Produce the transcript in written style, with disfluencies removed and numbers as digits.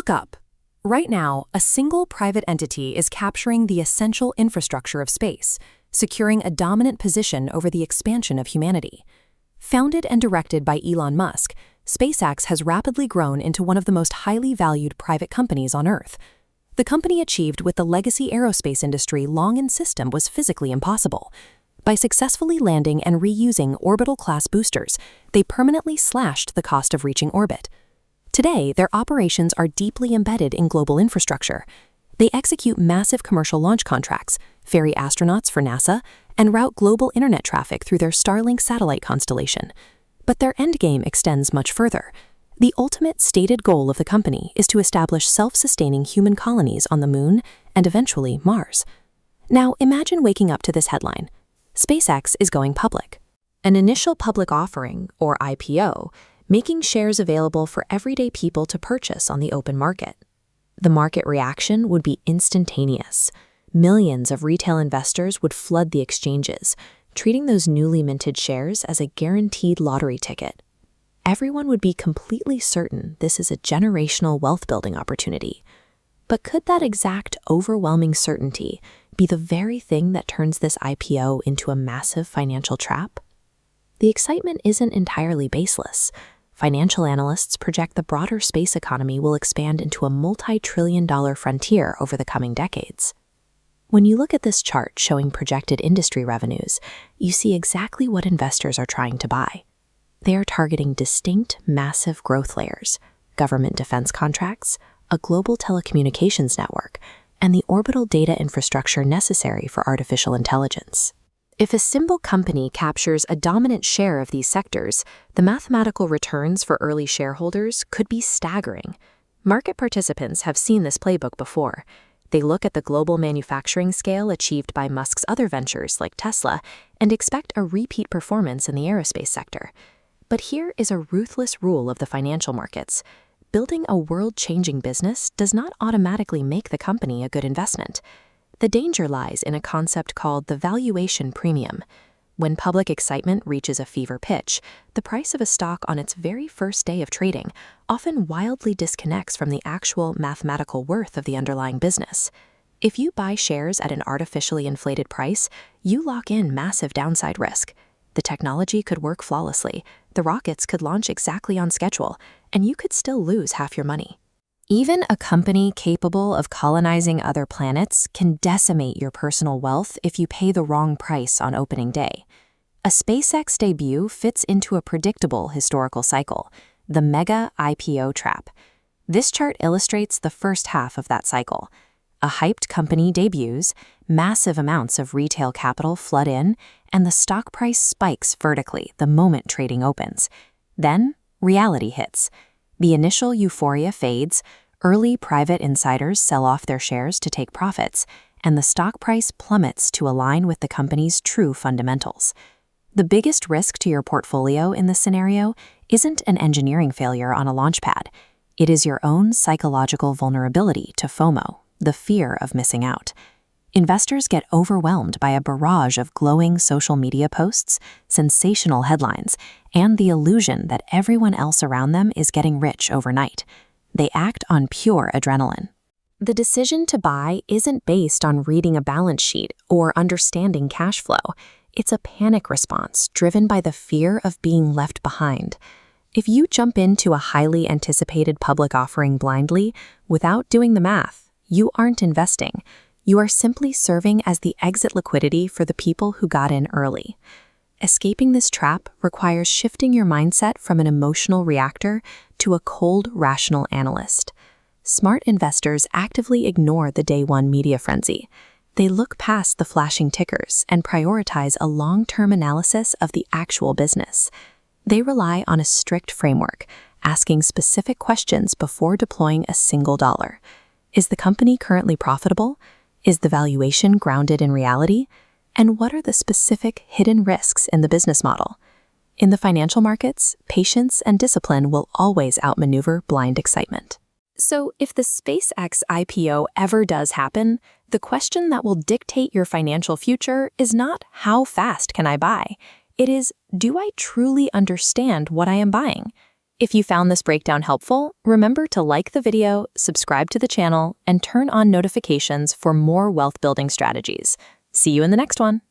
Look up. Right now, a single private entity is capturing the essential infrastructure of space, securing a dominant position over the expansion of humanity. Founded and directed by Elon Musk, SpaceX has rapidly grown into one of the most highly valued private companies on Earth. The company achieved what the legacy aerospace industry long insisted was physically impossible. By successfully landing and reusing orbital-class boosters, they permanently slashed the cost of reaching orbit. Today, their operations are deeply embedded in global infrastructure. They execute massive commercial launch contracts, ferry astronauts for NASA, and route global internet traffic through their Starlink satellite constellation. But their endgame extends much further. The ultimate stated goal of the company is to establish self-sustaining human colonies on the Moon and eventually Mars. Now, imagine waking up to this headline: SpaceX is going public. An initial public offering, or IPO, making shares available for everyday people to purchase on the open market. The market reaction would be instantaneous. Millions of retail investors would flood the exchanges, treating those newly minted shares as a guaranteed lottery ticket. Everyone would be completely certain this is a generational wealth-building opportunity. But could that exact overwhelming certainty be the very thing that turns this IPO into a massive financial trap? The excitement isn't entirely baseless. Financial analysts project the broader space economy will expand into a multi-trillion-dollar frontier over the coming decades. When you look at this chart showing projected industry revenues, you see exactly what investors are trying to buy. They are targeting distinct, massive growth layers: government defense contracts, a global telecommunications network, and the orbital data infrastructure necessary for artificial intelligence. If a single company captures a dominant share of these sectors, the mathematical returns for early shareholders could be staggering. Market participants have seen this playbook before. They look at the global manufacturing scale achieved by Musk's other ventures like Tesla and expect a repeat performance in the aerospace sector. But here is a ruthless rule of the financial markets. Building a world-changing business does not automatically make the company a good investment. The danger lies in a concept called the valuation premium. When public excitement reaches a fever pitch, the price of a stock on its very first day of trading often wildly disconnects from the actual mathematical worth of the underlying business. If you buy shares at an artificially inflated price, you lock in massive downside risk. The technology could work flawlessly, the rockets could launch exactly on schedule, and you could still lose half your money. Even a company capable of colonizing other planets can decimate your personal wealth if you pay the wrong price on opening day. A SpaceX debut fits into a predictable historical cycle, the mega IPO trap. This chart illustrates the first half of that cycle. A hyped company debuts, massive amounts of retail capital flood in, and the stock price spikes vertically the moment trading opens. Then, reality hits. The initial euphoria fades, early private insiders sell off their shares to take profits, and the stock price plummets to align with the company's true fundamentals. The biggest risk to your portfolio in this scenario isn't an engineering failure on a launch pad. It is your own psychological vulnerability to FOMO, the fear of missing out. Investors get overwhelmed by a barrage of glowing social media posts, sensational headlines, and the illusion that everyone else around them is getting rich overnight. They act on pure adrenaline. The decision to buy isn't based on reading a balance sheet or understanding cash flow. It's a panic response driven by the fear of being left behind. If you jump into a highly anticipated public offering blindly, without doing the math, you aren't investing. You are simply serving as the exit liquidity for the people who got in early. Escaping this trap requires shifting your mindset from an emotional reactor to a cold, rational analyst. Smart investors actively ignore the day-one media frenzy. They look past the flashing tickers and prioritize a long-term analysis of the actual business. They rely on a strict framework, asking specific questions before deploying a single dollar. Is the company currently profitable? Is the valuation grounded in reality? And what are the specific hidden risks in the business model? In the financial markets, patience and discipline will always outmaneuver blind excitement. So if the SpaceX IPO ever does happen, the question that will dictate your financial future is not how fast can I buy? It is, do I truly understand what I am buying? If you found this breakdown helpful, remember to like the video, subscribe to the channel, and turn on notifications for more wealth building strategies. See you in the next one.